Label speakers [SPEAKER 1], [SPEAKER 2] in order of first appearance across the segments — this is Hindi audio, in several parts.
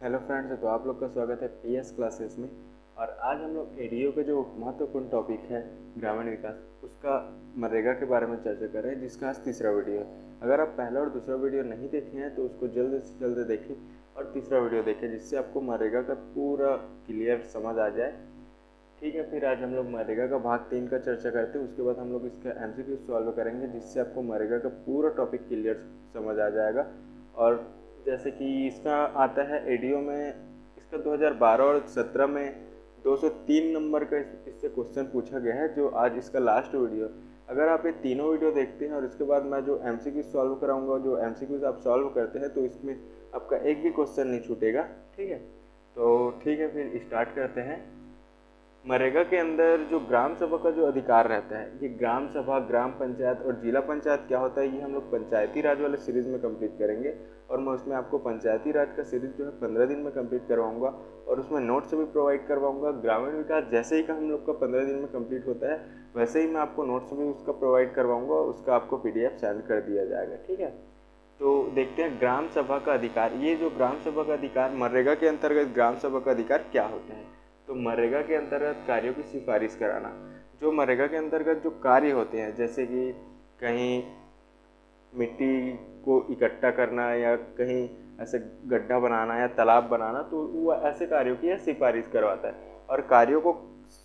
[SPEAKER 1] हेलो फ्रेंड्स, तो आप लोग का स्वागत है पीएस क्लासेस में। और आज हम लोग एडीओ का जो महत्वपूर्ण टॉपिक है ग्रामीण विकास, उसका मनरेगा के बारे में चर्चा कर रहे हैं, जिसका आज तीसरा वीडियो है। अगर आप पहला और दूसरा वीडियो नहीं देखे हैं तो उसको जल्द से जल्द देखें और तीसरा वीडियो देखें, जिससे आपको मनरेगा का पूरा क्लियर समझ आ जाए। ठीक है, फिर आज हम लोग मनरेगा का भाग 3 का चर्चा करते हैं। उसके बाद हम लोग इसका एमसीक्यू सॉल्व करेंगे, जिससे आपको मनरेगा का पूरा टॉपिक क्लियर समझ आ जाएगा। और जैसे कि इसका आता है एडीओ में, इसका 2012 और 17 में 203 नंबर का इससे क्वेश्चन पूछा गया है, जो आज इसका लास्ट वीडियो। अगर आप ये तीनों वीडियो देखते हैं और इसके बाद मैं जो एमसीक्यू सॉल्व कराऊंगा, जो एमसीक्यूज आप सॉल्व करते हैं, तो इसमें आपका एक भी क्वेश्चन नहीं छूटेगा। ठीक है, तो ठीक है, फिर स्टार्ट करते हैं। मनरेगा के अंदर जो ग्राम सभा का जो अधिकार रहता है, ये ग्राम सभा, ग्राम पंचायत और जिला पंचायत क्या होता है, ये हम लोग पंचायती राज वाले सीरीज में कंप्लीट करेंगे। और मैं उसमें आपको पंचायती राज का सीरीज जो है 15 दिन में कंप्लीट करवाऊंगा, और उसमें नोट्स भी प्रोवाइड करवाऊंगा। ग्रामीण विकास जैसे ही का हम लोग का 15 दिन में कंप्लीट होता है, वैसे ही मैं आपको नोट्स भी उसका प्रोवाइड करवाऊंगा, उसका आपको पीडीएफ सेंड कर दिया जाएगा। ठीक है, तो देखते हैं ग्राम सभा का अधिकार। ये जो ग्राम सभा का अधिकार, मनरेगा के अंतर्गत ग्राम सभा का अधिकार क्या होता है? तो मनरेगा के अंतर्गत कार्यों की सिफारिश कराना। जो मनरेगा के अंतर्गत जो कार्य होते हैं, जैसे कि कहीं मिट्टी को इकट्ठा करना या कहीं ऐसे गड्ढा बनाना या तालाब बनाना, तो वो ऐसे कार्यों की सिफारिश करवाता है और कार्यों को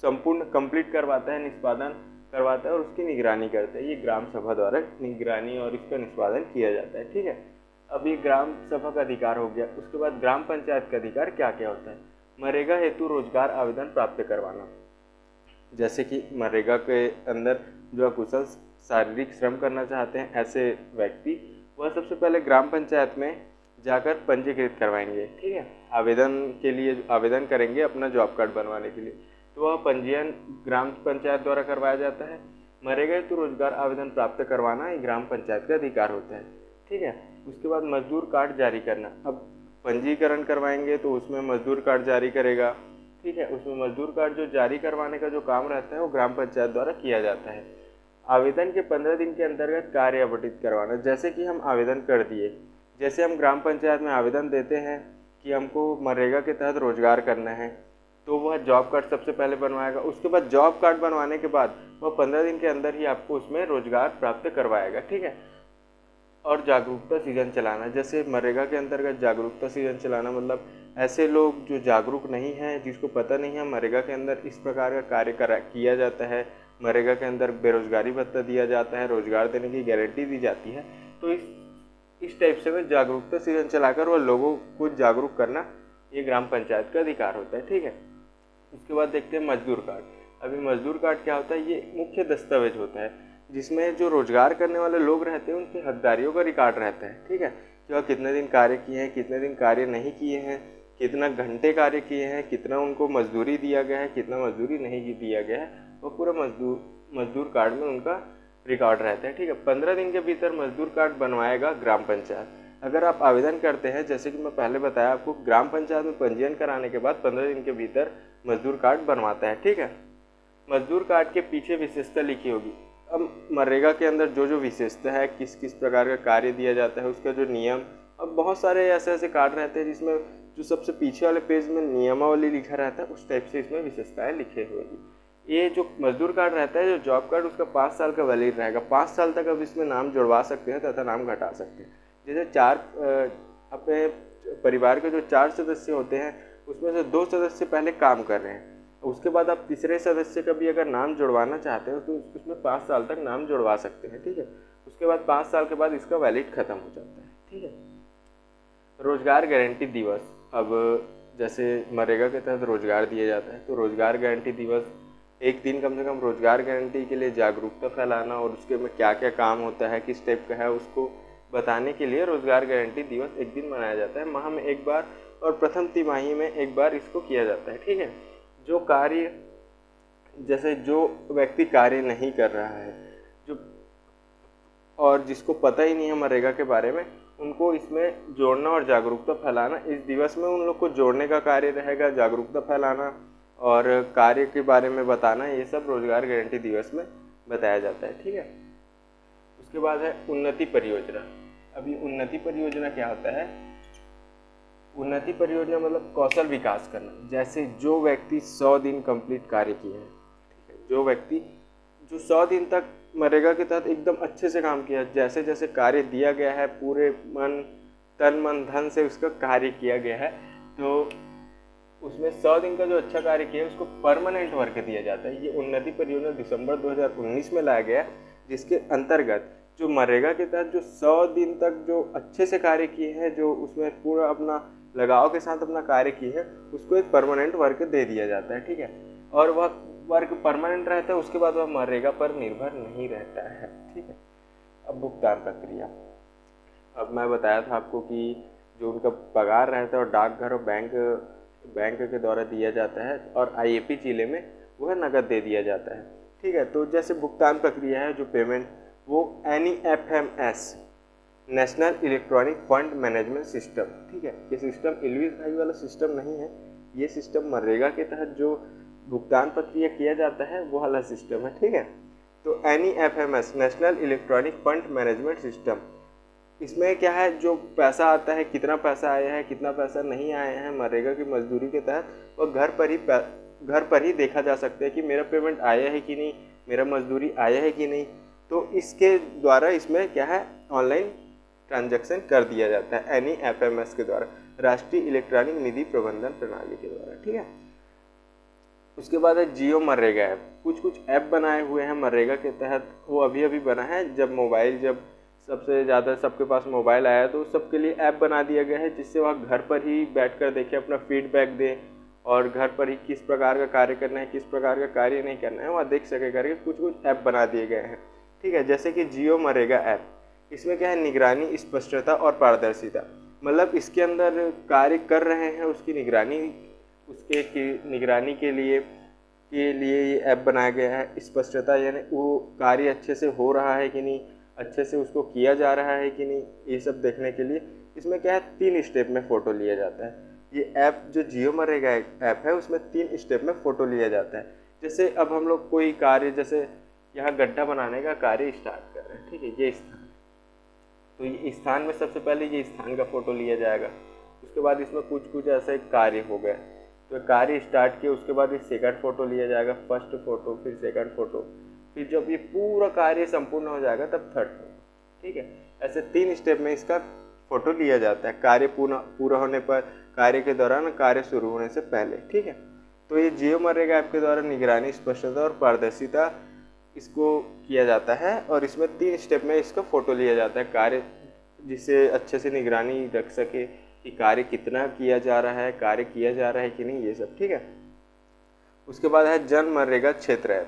[SPEAKER 1] संपूर्ण कंप्लीट करवाता है, निष्पादन करवाता है और उसकी निगरानी करता है। ये ग्राम सभा द्वारा निगरानी और इसका निष्पादन किया जाता है। ठीक है, अब ये ग्राम सभा का अधिकार हो गया। उसके बाद ग्राम पंचायत का अधिकार क्या क्या होता है? मनरेगा हेतु रोजगार आवेदन प्राप्त करवाना। जैसे कि मनरेगा के अंदर जो अकुशल शारीरिक श्रम करना चाहते हैं ऐसे व्यक्ति, वह सबसे पहले ग्राम पंचायत में जाकर पंजीकृत करवाएंगे। ठीक है, आवेदन के लिए आवेदन करेंगे अपना जॉब कार्ड बनवाने के लिए, तो वह पंजीयन ग्राम पंचायत द्वारा करवाया जाता है। मनरेगा हेतु रोजगार आवेदन प्राप्त करवाना ये ग्राम पंचायत का अधिकार होता है। ठीक है, उसके बाद मजदूर कार्ड जारी करना। अब पंजीकरण करवाएंगे तो उसमें मजदूर कार्ड जारी करेगा। ठीक है, उसमें मजदूर कार्ड जो जारी करवाने का जो काम रहता है वो ग्राम पंचायत द्वारा किया जाता है। आवेदन के 15 दिन के अंतर्गत कार्य आवंटित करवाना। जैसे कि हम आवेदन कर दिए, जैसे हम ग्राम पंचायत में आवेदन देते हैं कि हमको मनरेगा के तहत रोजगार करना है, तो वह जॉब कार्ड सबसे पहले बनवाएगा। उसके बाद जॉब कार्ड बनवाने के बाद वह 15 दिन के अंदर ही आपको उसमें रोजगार प्राप्त करवाएगा। ठीक है, और जागरूकता सीजन चलाना। जैसे मनरेगा के अंतर्गत जागरूकता सीजन चलाना मतलब ऐसे लोग जो जागरूक नहीं हैं, जिसको पता नहीं है मनरेगा के अंदर इस प्रकार का कार्य किया जाता है, मनरेगा के अंदर बेरोजगारी भत्ता दिया जाता है, रोजगार देने की गारंटी दी जाती है, तो इस टाइप से वह जागरूकता सीजन चलाकर वह लोगों को जागरूक करना, ये ग्राम पंचायत का अधिकार होता है। ठीक है, उसके बाद देखते हैं मजदूर कार्ड। अभी मजदूर कार्ड क्या होता है? ये मुख्य दस्तावेज होता है, जिसमें जो रोजगार करने वाले लोग रहते हैं उनकी हकदारियों का रिकॉर्ड रहता है। ठीक है, कि वह कितने दिन कार्य किए हैं, कितने दिन कार्य नहीं किए हैं, कितना घंटे कार्य किए हैं, कितना उनको मजदूरी दिया गया है, कितना मजदूरी नहीं दिया गया है, वो पूरा मजदूर कार्ड में उनका रिकॉर्ड रहता है। ठीक है, 15 दिन के भीतर मजदूर कार्ड बनवाएगा ग्राम पंचायत। अगर आप आवेदन करते हैं, जैसे कि मैं पहले बताया आपको, ग्राम पंचायत में पंजीयन कराने के बाद 15 दिन के भीतर मजदूर कार्ड बनवाता है। ठीक है, मजदूर कार्ड के पीछे विशेषता लिखी होगी। अब मनरेगा के अंदर जो जो विशेषता है, किस किस प्रकार का कार्य दिया जाता है, उसका जो नियम, अब बहुत सारे ऐसे ऐसे कार्ड रहते हैं जिसमें जो सबसे पीछे वाले पेज में नियमावली लिखा रहता है, उस टाइप से इसमें विशेषताएं लिखे हुए हैं। ये जो मजदूर कार्ड रहता है, जो जॉब कार्ड, उसका 5 साल का वैलिड रहेगा। 5 साल तक अब इसमें नाम जुड़वा सकते हैं तथा नाम घटा सकते हैं। जैसे अपने परिवार के जो 4 सदस्य होते हैं, उसमें से 2 सदस्य पहले काम कर रहे हैं, उसके बाद आप तीसरे सदस्य का भी अगर नाम जुड़वाना चाहते हो तो उसमें 5 साल तक नाम जुड़वा सकते हैं। ठीक है, उसके बाद 5 साल के बाद इसका वैलिड खत्म हो जाता है। ठीक है, रोजगार गारंटी दिवस। अब जैसे मनरेगा के तहत रोजगार दिया जाता है, तो रोजगार गारंटी दिवस एक दिन कम से कम रोजगार गारंटी के लिए जागरूकता फैलाना और उसके में क्या क्या काम होता है, किस टाइप का है, उसको बताने के लिए रोजगार गारंटी दिवस एक दिन मनाया जाता है। माह में एक बार और प्रथम तिमाही में एक बार इसको किया जाता है। ठीक है, जो कार्य, जैसे जो व्यक्ति कार्य नहीं कर रहा है, जो और जिसको पता ही नहीं है मनरेगा के बारे में, उनको इसमें जोड़ना और जागरूकता फैलाना। इस दिवस में उन लोग को जोड़ने का कार्य रहेगा, जागरूकता फैलाना और कार्य के बारे में बताना, ये सब रोजगार गारंटी दिवस में बताया जाता है। ठीक है, उसके बाद है उन्नति परियोजना। अभी उन्नति परियोजना क्या होता है? उन्नति परियोजना मतलब कौशल विकास करना। जैसे जो व्यक्ति 100 दिन कंप्लीट कार्य किए हैं, ठीक है, जो व्यक्ति जो 100 दिन तक मनरेगा के तहत एकदम अच्छे से काम किया, जैसे जैसे कार्य दिया गया है पूरे तन मन धन से उसका कार्य किया गया है, तो उसमें 100 दिन का जो अच्छा कार्य किया है उसको परमानेंट वर्क दिया जाता है। ये उन्नति परियोजना दिसंबर 2019 में लाया गया, जिसके अंतर्गत जो मनरेगा के तहत जो 100 दिन तक जो अच्छे से कार्य किए हैं, जो उसमें पूरा अपना लगाव के साथ अपना कार्य किए हैं, उसको एक परमानेंट वर्क दे दिया जाता है, ठीक है। और वह वर्क परमानेंट रहता है, उसके बाद वह मनरेगा पर निर्भर नहीं रहता है, ठीक है। अब भुगतान प्रक्रिया, अब मैं बताया था आपको कि जो उनका पगार रहता है और डाकघर और बैंक के द्वारा दिया जाता है, और आईएपी जिले में वह नकद दे दिया जाता है, ठीक है। तो जैसे भुगतान प्रक्रिया है जो पेमेंट, वो NEFMS national electronic fund management system, ठीक है। ये सिस्टम इलविस भाई वाला सिस्टम नहीं है, ये सिस्टम मनरेगा के तहत जो भुगतान प्रक्रिया किया जाता है वो वाला सिस्टम है, ठीक है। तो NEFMS national electronic fund management system, इसमें क्या है, जो पैसा आता है, कितना पैसा आया है, कितना पैसा नहीं आया है मनरेगा की मजदूरी के तहत, वो घर पर ही देखा जा सकता है कि मेरा पेमेंट आया है कि नहीं, मेरा मजदूरी आया है कि नहीं। तो इसके द्वारा इसमें क्या है, ऑनलाइन ट्रांजैक्शन कर दिया जाता है NEFMS के द्वारा, राष्ट्रीय इलेक्ट्रॉनिक निधि प्रबंधन प्रणाली के द्वारा, ठीक है। उसके बाद है जियो मनरेगा ऐप। कुछ ऐप बनाए हुए हैं मनरेगा के तहत, वो अभी बना है। जब सबसे ज़्यादा सबके पास मोबाइल आया तो सबके लिए ऐप बना दिया गया है, जिससे वह घर पर ही बैठकर देखें, अपना फीडबैक दें, और घर पर ही किस प्रकार का कार्य करना है, किस प्रकार का कार्य नहीं करना है, वह देख सके करके कुछ ऐप बना दिए गए हैं, ठीक है। जैसे कि जियो मनरेगा ऐप, इसमें क्या है, निगरानी, स्पष्टता और पारदर्शिता, मतलब इसके अंदर कार्य कर रहे हैं उसकी निगरानी के लिए ये ऐप बनाया गया है। स्पष्टता यानी वो कार्य अच्छे से हो रहा है कि नहीं, अच्छे से उसको किया जा रहा है कि नहीं, ये सब देखने के लिए इसमें क्या है, 3 स्टेप में फ़ोटो लिया जाता है। ये ऐप जो जियो मनरेगा ऐप है, उसमें 3 स्टेप में फ़ोटो लिया जाता है। जैसे अब हम लोग कोई कार्य, जैसे यहाँ गड्ढा बनाने का कार्य स्टार्ट कर रहे हैं, ठीक है, ये स्थान, तो ये स्थान में सबसे पहले ये स्थान का फ़ोटो लिया जाएगा। उसके बाद इसमें कुछ ऐसे कार्य हो गए, तो कार्य स्टार्ट किए, उसके बाद ये सेकंड फ़ोटो लिया जाएगा, फर्स्ट फ़ोटो, फिर सेकंड फ़ोटो, फिर जब ये पूरा कार्य संपूर्ण हो जाएगा तब थर्ड फ़ोटो, ठीक है। ऐसे 3 स्टेप में इसका फ़ोटो लिया जाता है, कार्य पूरा होने पर, कार्य के दौरान, कार्य शुरू होने से पहले, ठीक है। तो ये जियो मनरेगा ऐप के द्वारा निगरानी, स्पष्टता और पारदर्शिता इसको किया जाता है, और इसमें 3 स्टेप में इसका फ़ोटो लिया जाता है कार्य, जिससे अच्छे से निगरानी रख सके कि कार्य कितना किया जा रहा है, कार्य किया जा रहा है कि नहीं, ये सब, ठीक है। उसके बाद है जन मनरेगा क्षेत्र ऐप।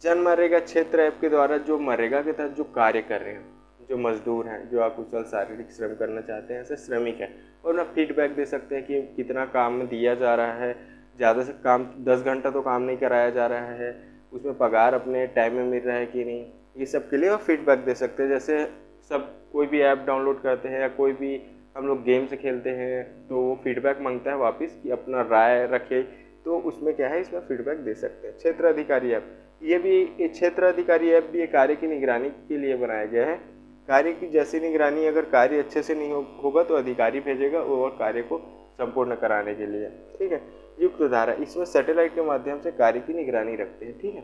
[SPEAKER 1] जन मनरेगा क्षेत्र ऐप के द्वारा जो मनरेगा के तहत जो कार्य कर रहे हैं, जो मजदूर हैं, जो अकुशल शारीरिक श्रम करना चाहते हैं, ऐसे श्रमिक हैं, और ना फीडबैक दे सकते हैं कि कितना काम दिया जा रहा है, ज़्यादा से काम 10 घंटा तो काम नहीं कराया जा रहा है, उसमें पगार अपने टाइम में मिल रहा है कि नहीं, ये सब के लिए वो फीडबैक दे सकते हैं। जैसे सब कोई भी ऐप डाउनलोड करते हैं या कोई भी हम लोग गेम से खेलते हैं, तो वो फीडबैक मांगता है वापस कि अपना राय रखे, तो उसमें क्या है, इसमें फीडबैक दे सकते हैं। क्षेत्र अधिकारी ऐप, ये क्षेत्र अधिकारी ऐप भी कार्य की निगरानी के लिए बनाया गया है। कार्य की जैसी निगरानी, अगर कार्य अच्छे से नहीं होगा तो अधिकारी भेजेगा वो कार्य को संपूर्ण कराने के लिए, ठीक है। युक्त धारा, इसमें सैटेलाइट के माध्यम से कार्य की निगरानी रखते हैं, ठीक है,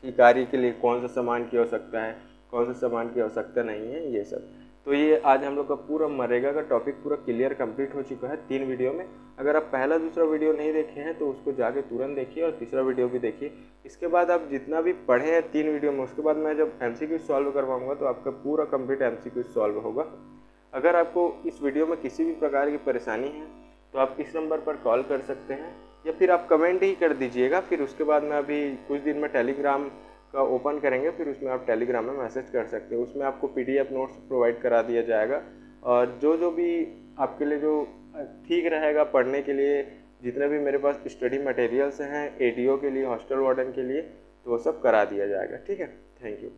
[SPEAKER 1] कि कार्य के लिए कौन सा सामान की आवश्यकता है, कौन सा सामान की आवश्यकता नहीं है, ये सब। तो ये आज हम लोग का पूरा मनरेगा का टॉपिक पूरा क्लियर कंप्लीट हो चुका है 3 वीडियो में। अगर आप पहला दूसरा वीडियो नहीं देखे हैं तो उसको जाके तुरंत देखिए, और तीसरा वीडियो भी देखिए। इसके बाद आप जितना भी पढ़े हैं 3 वीडियो में, उसके बाद मैं जब MCQ सॉल्व करवाऊँगा तो आपका पूरा कंप्लीट MCQ सॉल्व होगा। अगर आपको इस वीडियो में किसी भी प्रकार की परेशानी है तो आप इस नंबर पर कॉल कर सकते हैं, या फिर आप कमेंट ही कर दीजिएगा। फिर उसके बाद मैं अभी कुछ दिन में टेलीग्राम का ओपन करेंगे, फिर उसमें आप टेलीग्राम में मैसेज कर सकते हो, उसमें आपको PDF नोट्स प्रोवाइड करा दिया जाएगा। और जो भी आपके लिए जो ठीक रहेगा पढ़ने के लिए, जितने भी मेरे पास स्टडी मटेरियल्स हैं ADO के लिए, हॉस्टल वार्डन के लिए, तो वो सब करा दिया जाएगा, ठीक है। Thank you.